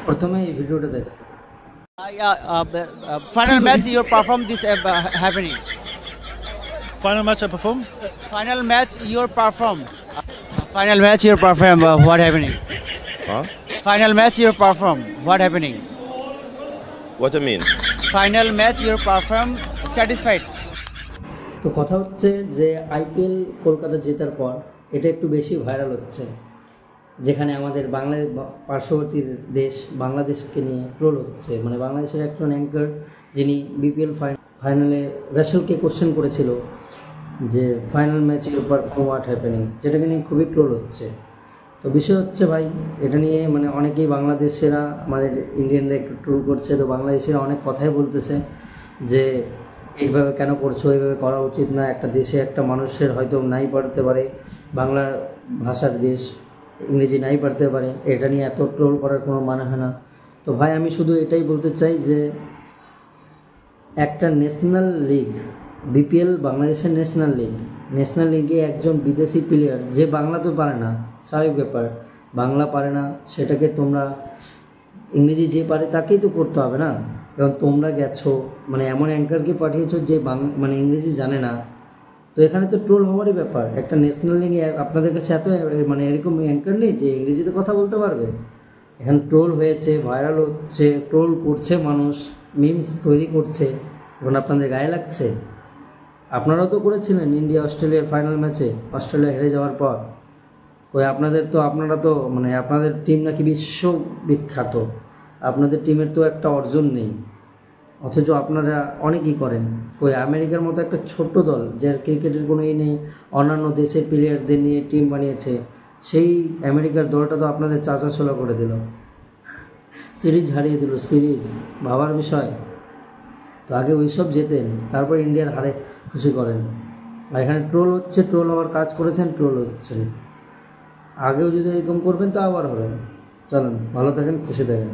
প্রথমে এই ভিডিওটা দেখো। Final match you perform this happening. Final match I perform? Final match you perform. Final match you perform. What happening? Huh? Final match you perform. What happening? What do you mean? Final match you perform. Satisfied. তো কথা হচ্ছে যে IPL Kolkata জেতার পর এটা একটু বেশি viral হচ্ছে, যেখানে আমাদের পার্শ্ববর্তী দেশ বাংলাদেশকে নিয়ে ট্রোল হচ্ছে। মানে বাংলাদেশের একজন অ্যাঙ্কার যিনি বিপিএল ফাইনালে রাসেলকে কোশ্চেন করেছিল যে final match your perform what happening, যেটাকে নিয়ে খুবই ট্রোল হচ্ছে। তো বিষয় হচ্ছে ভাই, এটা নিয়ে মানে অনেকেই বাংলাদেশেরা আমাদের ইন্ডিয়ানরা একটু ট্রোল করছে। তো বাংলাদেশিরা অনেক কথাই বলতেছে যে এইভাবে কেন করছো, এইভাবে করা উচিত না। একটা দেশে একটা মানুষের হয়তো নাই পারতে পারে, বাংলা ভাষার দেশ, ইংরেজি নাই পারতে পারে, এটা নিয়ে এত ট্রোল করার কোনো মানে হয় না। তো ভাই আমি শুধু এটাই বলতে চাই যে একটা ন্যাশনাল লিগ, বিপিএল বাংলাদেশের ন্যাশনাল লিগে একজন বিদেশি প্লেয়ার যে বাংলা তো পারে না, স্বাভাবিক ব্যাপার, বাংলা পারে না, সেটাকে তোমরা ইংরেজি যে পারে তাকেই তো করতে হবে না। কারণ তোমরা গেছো মানে এমন অ্যাঙ্কারকে পাঠিয়েছো যে মানে ইংরেজি জানে না। তো এখানে তো ট্রোল হওয়ারই ব্যাপার। একটা ন্যাশনাল লিগে আপনাদের কাছে এত মানে এরকম অ্যাঙ্কার নেই যে ইংরেজিতে কথা বলতে পারবে। এখানে ট্রোল হয়েছে, ভাইরাল হচ্ছে, ট্রোল করছে মানুষ, মিমস তৈরি করছে। এখন আপনাদের গায়ে লাগছে? আপনারাও তো করেছিলেন ইন্ডিয়া অস্ট্রেলিয়ার ফাইনাল ম্যাচে, অস্ট্রেলিয়া হেরে যাওয়ার পর। কই আপনারা তো মানে আপনাদের টিম নাকি বিশ্ববিখ্যাত, আপনাদের টিমের তো একটা অর্জন নেই, অথচ আপনারা অনেকই করেন। কই আমেরিকার মতো একটা ছোট্ট দল যার ক্রিকেটের কোনো নেই, অন্যান্য দেশের প্লেয়ারদের নিয়ে টিম বানিয়েছে, সেই আমেরিকার দলটা তো আপনাদের চাঁচাছোলা করে দিল, সিরিজ হারিয়ে দিল। সিরিজ ভাবার বিষয়। তো আগে ওইসব জেতেন, তারপর ইন্ডিয়ার হারে খুশি করেন। আর এখানে ট্রোল হচ্ছে, ট্রোল হওয়ার কাজ করেছেন, ট্রোল হচ্ছেন। আগেও যদি এরকম করবেন তো আবার হবে। চলেন, ভালো থাকেন, খুশি থাকেন।